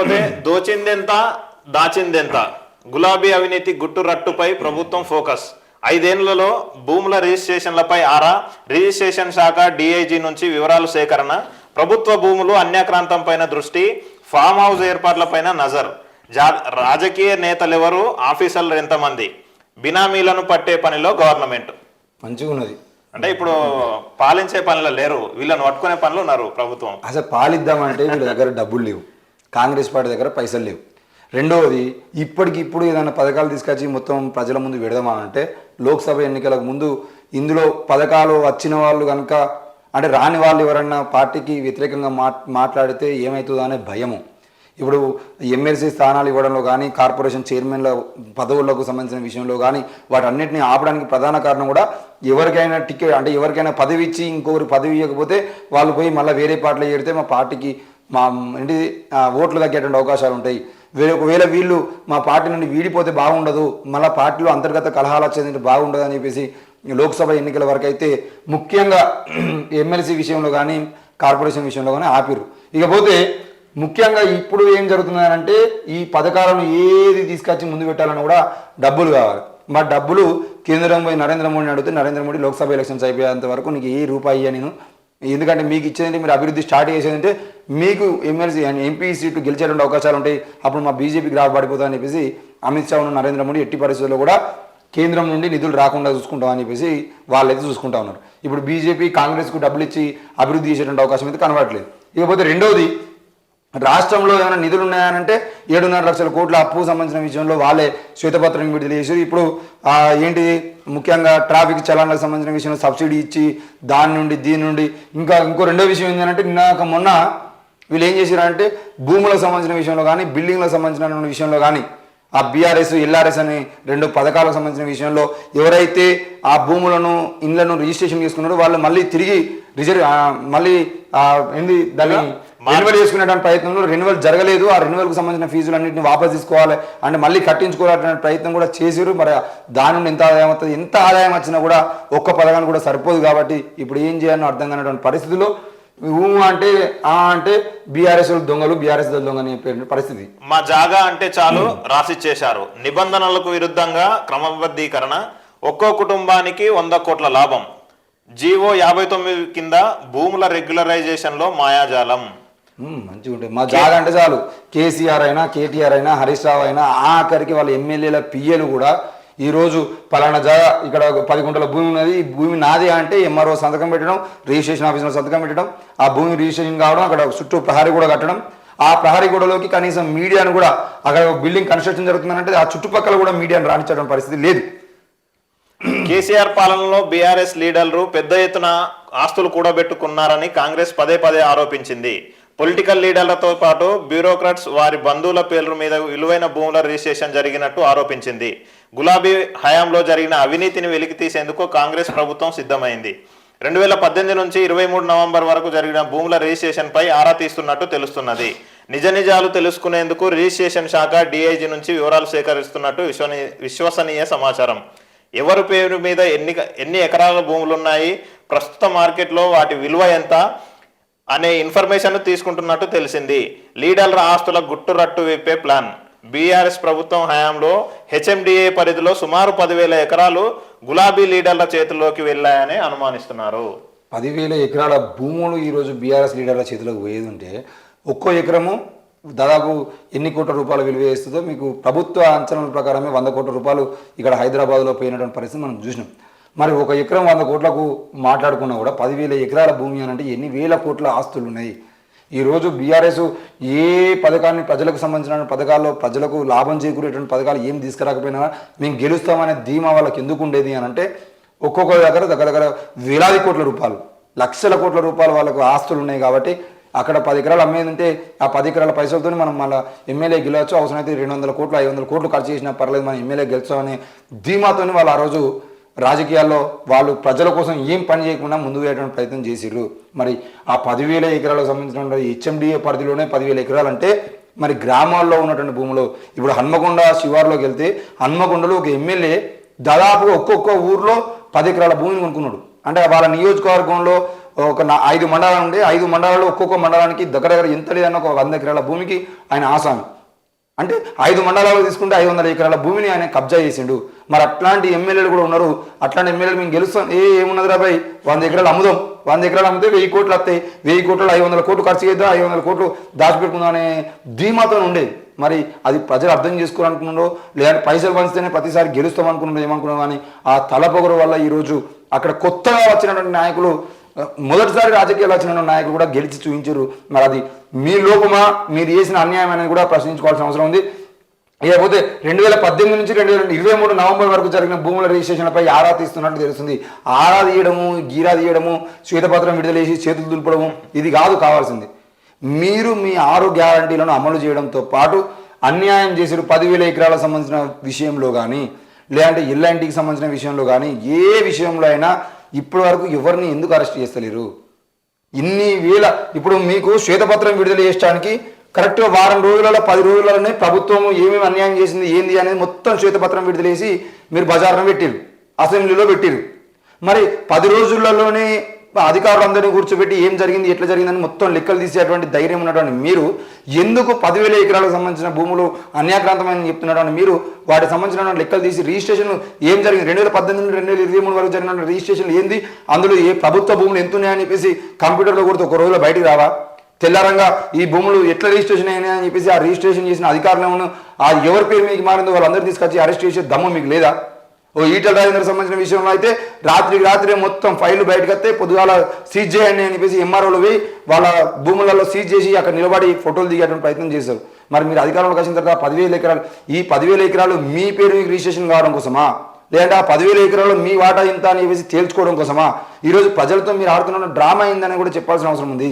ఇకపోతే దోచిందెంత దాచిందెంత గులాబీ అవినీతి గుట్టు రట్టుపై ప్రభుత్వం ఫోకస్ 5 ఏళ్లలో భూముల రిజిస్ట్రేషన్లపై ఆరా రిజిస్ట్రేషన్ శాఖ డిఐజీ నుంచి వివరాలు సేకరణ ప్రభుత్వ భూములు అన్యాక్రాంతం పైన దృష్టి ఫామ్ హౌస్ ఏర్పాట్లపైన నజర్ రాజకీయ నేతలెవరు ఆఫీసర్లు ఎంతమంది బినామీలను పట్టే పనిలో గవర్నమెంట్ మంచిగా ఉన్నది. అంటే ఇప్పుడు పాలించే పనిలో లేరు, వీళ్ళని పట్టుకునే పనులు ఉన్నారు ప్రభుత్వం. అసలు పాలిద్దామంటే వీళ్ళ దగ్గర డబ్బులు లేవు, కాంగ్రెస్ పార్టీ దగ్గర పైసలు లేవు. రెండవది ఇప్పటికిప్పుడు ఏదైనా పథకాలు తీసుకొచ్చి మొత్తం ప్రజల ముందు పెడదామంటే లోక్సభ ఎన్నికలకు ముందు ఇందులో పథకాలు వచ్చిన వాళ్ళు కనుక అంటే రాని వాళ్ళు ఎవరన్నా పార్టీకి వ్యతిరేకంగా మాట్లాడితే ఏమవుతుందో అనే భయము. ఇప్పుడు ఎమ్మెల్సీ స్థానాలు ఇవ్వడంలో కానీ కార్పొరేషన్ చైర్మన్ల పదవులకు సంబంధించిన విషయంలో కానీ వాటన్నిటిని ఆపడానికి ప్రధాన కారణం కూడా ఎవరికైనా టికెట్ అంటే ఎవరికైనా పదవి ఇచ్చి ఇంకొకరు పదవి ఇవ్వకపోతే వాళ్ళు పోయి మళ్ళీ వేరే పార్టీలో చేరితే మా పార్టీకి మా ఏంటి ఓట్లు తగ్గేటువంటి అవకాశాలు ఉంటాయి. ఒకవేళ వీళ్ళు మా పార్టీ నుండి వీడిపోతే బాగుండదు, మళ్ళీ పార్టీలో అంతర్గత కలహాలు వచ్చేది బాగుండదు అని చెప్పేసి లోక్సభ ఎన్నికల వరకు అయితే ముఖ్యంగా ఎమ్మెల్సీ విషయంలో కానీ కార్పొరేషన్ విషయంలో కానీ ఆపిరు. ఇకపోతే ముఖ్యంగా ఇప్పుడు ఏం జరుగుతుందంటే ఈ పథకాలను ఏది తీసుకొచ్చి ముందు పెట్టాలని కూడా డబ్బులు కావాలి. మా డబ్బులు కేంద్రం పోయి నరేంద్ర మోడీని అడిగితే నరేంద్ర మోడీ లోక్సభ ఎలక్షన్స్ అయిపోయేంత వరకు నీకు ఏ రూపాయి నేను, ఎందుకంటే మీకు ఇచ్చేదంటే మీరు అభివృద్ధి స్టార్ట్ చేసేదంటే మీకు ఎమ్మెల్సీ ఎంపీ సీట్లు గెలిచేటువంటి అవకాశాలు ఉంటాయి, అప్పుడు మా బీజేపీకి రాబడిపోతుందని చెప్పేసి అమిత్ షా ఉన్న నరేంద్ర మోడీ ఎట్టి పరిస్థితుల్లో కూడా కేంద్రం నుండి నిధులు రాకుండా చూసుకుంటామని చెప్పేసి వాళ్ళైతే చూసుకుంటా ఉన్నారు. ఇప్పుడు బీజేపీ కాంగ్రెస్కు డబ్బులు ఇచ్చి అభివృద్ధి చేసేటువంటి అవకాశం అయితే కనబడట్లేదు. ఇకపోతే రెండవది రాష్ట్రంలో ఏమైనా నిధులు ఉన్నాయనంటే 7.5 లక్షల కోట్ల అప్పు సంబంధించిన విషయంలో వాళ్ళే శ్వేతపత్రం విడుదల చేసి ఇప్పుడు ఏంటి ముఖ్యంగా ట్రాఫిక్ చలాన్లకు సంబంధించిన విషయంలో సబ్సిడీ ఇచ్చి దాని నుండి దీని నుండి ఇంకో రెండో విషయం ఏంటంటే మొన్న వీళ్ళు ఏం చేశారంటే భూములకు సంబంధించిన విషయంలో కానీ బిల్డింగ్లకు సంబంధించిన విషయంలో కానీ ఆ బీఆర్ఎస్ ఎల్ఆర్ఎస్ అనే 2 పథకాలకు సంబంధించిన విషయంలో ఎవరైతే ఆ భూములను ఇండ్లను రిజిస్ట్రేషన్ చేసుకున్నారో వాళ్ళు మళ్ళీ తిరిగి మళ్ళీ ఏంది దాన్ని రెన్యువల్ చేసుకునేటువంటి ప్రయత్నంలో రెన్యువల్ జరగలేదు. ఆ రెన్యువల్కి సంబంధించిన ఫీజులు అన్నింటినీ వాపస్ తీసుకోవాలి అంటే మళ్ళీ కట్టించుకోవాలనే ప్రయత్నం కూడా చేసారు. మరి దాని నుండి ఎంత ఆదాయం వస్తుంది, ఎంత ఆదాయం వచ్చినా కూడా ఒక్క పథకాన్ని కూడా సరిపోదు. కాబట్టి ఇప్పుడు ఏం చేయాలని అర్థం కానటువంటి పరిస్థితుల్లో అంటే బీఆర్ఎస్ దొంగలు బీఆర్ఎస్ దొంగ అనే పరిస్థితి. మా జాగా అంటే చాలు రాసిచ్చేశారు, నిబంధనలకు విరుద్ధంగా క్రమబద్ధీకరణ, ఒక్కో కుటుంబానికి 100 కోట్ల లాభం, జీవో 59 కింద భూముల రెగ్యులరైజేషన్ లో మాయాజాలం. మంచిగా ఉంటాయి. మా జాగా అంటే చాలు కేసీఆర్ అయినా కేటీఆర్ అయినా హరీష్ రావు అయినా ఆఖరికి వాళ్ళ ఎమ్మెల్యేల పిఏలు కూడా ఈరోజు పలానా జాగా ఇక్కడ 10 గుంటల భూమి ఉన్నది, ఈ భూమి నాది అంటే ఎంఆర్ఓ సంతకం పెట్టడం, రిజిస్ట్రేషన్ ఆఫీసులో సంతకం పెట్టడం, ఆ భూమి రిజిస్ట్రేషన్ కావడం, అక్కడ చుట్టూ ప్రహరీ కూడా కట్టడం, ఆ ప్రహరీ గోడలోకి కనీసం మీడియాను కూడా అక్కడ బిల్డింగ్ కన్స్ట్రక్షన్ జరుగుతుందంటే ఆ చుట్టుపక్కల కూడా మీడియాను రాణించడం పరిస్థితి లేదు. కేసీఆర్ పాలనలో బీఆర్ఎస్ లీడర్లు పెద్ద ఎత్తున ఆస్తులు కూడబెట్టుకున్నారని కాంగ్రెస్ పదే ఆరోపించింది. పొలిటికల్ లీడర్లతో పాటు బ్యూరోక్రాట్స్ వారి బంధువుల పేర్ల మీద విలువైన భూముల రిజిస్ట్రేషన్ జరిగినట్టు ఆరోపించింది. గులాబీ హయాంలో జరిగిన అవినీతిని వెలికితీసేందుకు కాంగ్రెస్ ప్రభుత్వం సిద్ధమైంది. 2018 నుంచి 23 నవంబర్ వరకు జరిగిన భూముల రిజిస్ట్రేషన్ పై ఆరా తీస్తున్నట్టు తెలుస్తున్నది. నిజాలు తెలుసుకునేందుకు రిజిస్ట్రేషన్ శాఖ డిఐజీ నుంచి వివరాలు సేకరిస్తున్నట్టు విశ్వసనీయ సమాచారం. ఎవరి పేరు మీద ఎన్ని ఎకరాల భూములున్నాయి, ప్రస్తుత మార్కెట్లో వాటి విలువ ఎంత అనే ఇన్ఫర్మేషన్ తీసుకుంటున్నట్టు తెలిసింది. లీడర్ల ఆస్తుల గుట్టురట్టు విప్పే ప్లాన్. బీఆర్ఎస్ ప్రభుత్వం హయాంలో హెచ్ఎండిఏ పరిధిలో సుమారు 10,000 ఎకరాలు గులాబీ లీడర్ల చేతుల్లోకి వెళ్ళాయని అనుమానిస్తున్నారు. 10,000 ఎకరాల భూములు ఈరోజు బీఆర్ఎస్ లీడర్ల చేతిలోకి పోయేది ఉంటే ఒక్కో ఎకరము దాదాపు ఎన్ని కోట్ల రూపాయలు విలువ చేస్తుందో మీకు ప్రభుత్వ అంచనాల ప్రకారమే 100 కోట్ల రూపాయలు ఇక్కడ హైదరాబాద్లో పోయినటువంటి పరిస్థితి మనం చూసినాం. మరి ఒక ఎకరం 100 కోట్లకు మాట్లాడుకున్నా కూడా 10,000 ఎకరాల భూమి అని అంటే ఎన్ని వేల కోట్ల ఆస్తులు ఉన్నాయి. ఈరోజు బీఆర్ఎస్ ఏ పథకాన్ని ప్రజలకు సంబంధించిన పథకాల్లో ప్రజలకు లాభం చేకూరేటువంటి పథకాలు ఏం తీసుకురాకపోయినా మేము గెలుస్తామనే ధీమా వాళ్ళకి ఎందుకు ఉండేది అని అంటే ఒక్కొక్క దగ్గర వేలాది కోట్ల రూపాయలు, లక్షల కోట్ల రూపాయలు వాళ్ళకు ఆస్తులు ఉన్నాయి. కాబట్టి అక్కడ 10 ఎకరాలు అమ్మేది ఉంటే ఆ 10 ఎకరాల పైసలతో మనం మళ్ళీ ఎమ్మెల్యే గెలవచ్చు, అవసరమైతే 200 కోట్లు 500 కోట్లు ఖర్చు చేసినా పర్లేదు మనం ఎమ్మెల్యే గెలుస్తామనే ధీమాతో వాళ్ళు ఆ రోజు రాజకీయాల్లో వాళ్ళు ప్రజల కోసం ఏం పని చేయకుండా ముందుకు వేయడానికి ప్రయత్నం చేసిర్రు. మరి ఆ 10,000 ఎకరాలకు సంబంధించిన హెచ్ఎండిఏ పరిధిలోనే 10,000 ఎకరాలు అంటే మరి గ్రామాల్లో ఉన్నటువంటి భూములు ఇప్పుడు హన్మకొండ శివార్లోకి వెళ్తే హన్మకొండలో ఒక ఎమ్మెల్యే దాదాపుగా ఒక్కొక్క ఊర్లో 10 ఎకరాల భూమిని కొనుక్కున్నాడు. అంటే వాళ్ళ నియోజకవర్గంలో 5 మండలాలు ఉండే 5 మండలాల్లో ఒక్కొక్క మండలానికి దగ్గర ఎంత లేదన్న ఒక 100 ఎకరాల భూమికి ఆయన ఆసామి. అంటే 5 మండలాలు తీసుకుంటే 500 ఎకరాల భూమిని ఆయన కబ్జా చేసిండు. మరి అట్లాంటి ఎమ్మెల్యేలు కూడా ఉన్నారు. అట్లాంటి ఎమ్మెల్యేలు మేము గెలుస్తాం, ఏమున్నది రాబాయ్, 100 ఎకరాలు అమ్ముదాం, 100 ఎకరాలు అమ్మితే 1000 కోట్లు వస్తాయి, 1000 కోట్లు 500 కోట్లు ఖర్చు చేద్దాం, 500 కోట్లు దాచిపెట్టుకుందాం అనే ధీమాతో ఉండేది. మరి అది ప్రజలు అర్థం చేసుకోవాలనుకున్నారో లేదంటే పైసలు పంచితేనే ప్రతిసారి గెలుస్తాం అనుకున్నారో ఏమనుకున్నాం, కానీ ఆ తలపొగరు వల్ల ఈరోజు అక్కడ కొత్తగా వచ్చినటువంటి నాయకులు, మొదటిసారి రాజకీయాలు వచ్చిన నాయకులు కూడా గెలిచి చూపించారు. మరి అది మీ లోపమా, మీరు చేసిన అన్యాయం అనేది కూడా ప్రశ్నించుకోవాల్సిన అవసరం ఉంది. ఇకపోతే 2018 నుంచి 2023 నవంబర్ వరకు జరిగిన భూముల రిజిస్ట్రేషన్లపై ఆరా తీస్తున్నట్టు తెలుస్తుంది. ఆరా తీయడము, గీరా తీయడము, శ్వేతపత్రం విడుదల చేసి చేతులు దులపడము ఇది కాదు కావాల్సింది. మీరు మీ 6 గ్యారంటీలను అమలు చేయడంతో పాటు అన్యాయం చేసారు 10,000 ఎకరాలకు సంబంధించిన విషయంలో కానీ లేదంటే ఇల్లాంటికి సంబంధించిన విషయంలో కానీ ఏ విషయంలో అయినా ఇప్పటి వరకు ఎవరిని ఎందుకు అరెస్ట్ చేస్తలేరు? ఇన్ని వేల ఇప్పుడు మీకు శ్వేతపత్రం విడుదల చేయడానికి కరెక్ట్గా వారం రోజులలో 10 రోజులలోనే ప్రభుత్వం ఏమేమి అన్యాయం చేసింది ఏంది అనేది మొత్తం శ్వేతపత్రం విడుదల చేసి మీరు బజార్లో పెట్టిరు, అసెంబ్లీలో పెట్టిరు. మరి 10 రోజులలోనే అధికారులందరినీ కూర్చోబెట్టి ఏం జరిగింది ఎట్లా జరిగిందని మొత్తం లెక్కలు తీసేటువంటి ధైర్యం ఉన్నటువంటి మీరు ఎందుకు 10,000 ఎకరాలకు సంబంధించిన భూములు అన్యాక్రాంతమని చెప్తున్నటువంటి మీరు వాటికి సంబంధించిన లెక్కలు తీసి రిజిస్ట్రేషన్ ఏం జరిగింది 2018 నుండి 2023 వరకు జరిగిన రిజిస్ట్రేషన్ ఏంది, అందులో ఏ ప్రభుత్వ భూములు ఎంత ఉన్నాయని చెప్పేసి కంప్యూటర్లో కొడితే ఒక రోజులో బయటికి రావా? తెల్లారంగా ఈ భూములు ఎట్లా రిజిస్ట్రేషన్ అయినాయి అని చెప్పేసి ఆ రిజిస్ట్రేషన్ చేసిన అధికారులను ఆ ఎవరి పేరు మీకు మారిందో వాళ్ళందరూ తీసుకొచ్చి అరెస్ట్ చేసే దమ్ము మీకు లేదా? ఈటల రాజేందర్ సంబంధించిన విషయంలో అయితే రాత్రే మొత్తం ఫైళ్లు బయటకు వస్తే పొద్దుగాల సీజ్ చేయండి అని చెప్పేసి ఎంఆర్ఓలు పోయి వాళ్ళ భూములలో సీజ్ చేసి అక్కడ నిలబడి ఫోటోలు దిగేటువంటి ప్రయత్నం చేశారు. మరి మీరు అధికారంలోకి వచ్చిన తర్వాత 10,000 ఎకరాలు, ఈ 10,000 ఎకరాలు మీ పేరు మీకు రిజిస్ట్రేషన్ కావడం కోసమా లేదంటే ఆ 10,000 ఎకరాలు మీ వాటా ఇంత అని చెప్పేసి తేల్చుకోవడం కోసమా? ఈరోజు ప్రజలతో మీరు ఆడుతున్న డ్రామా అయిందని కూడా చెప్పాల్సిన అవసరం ఉంది.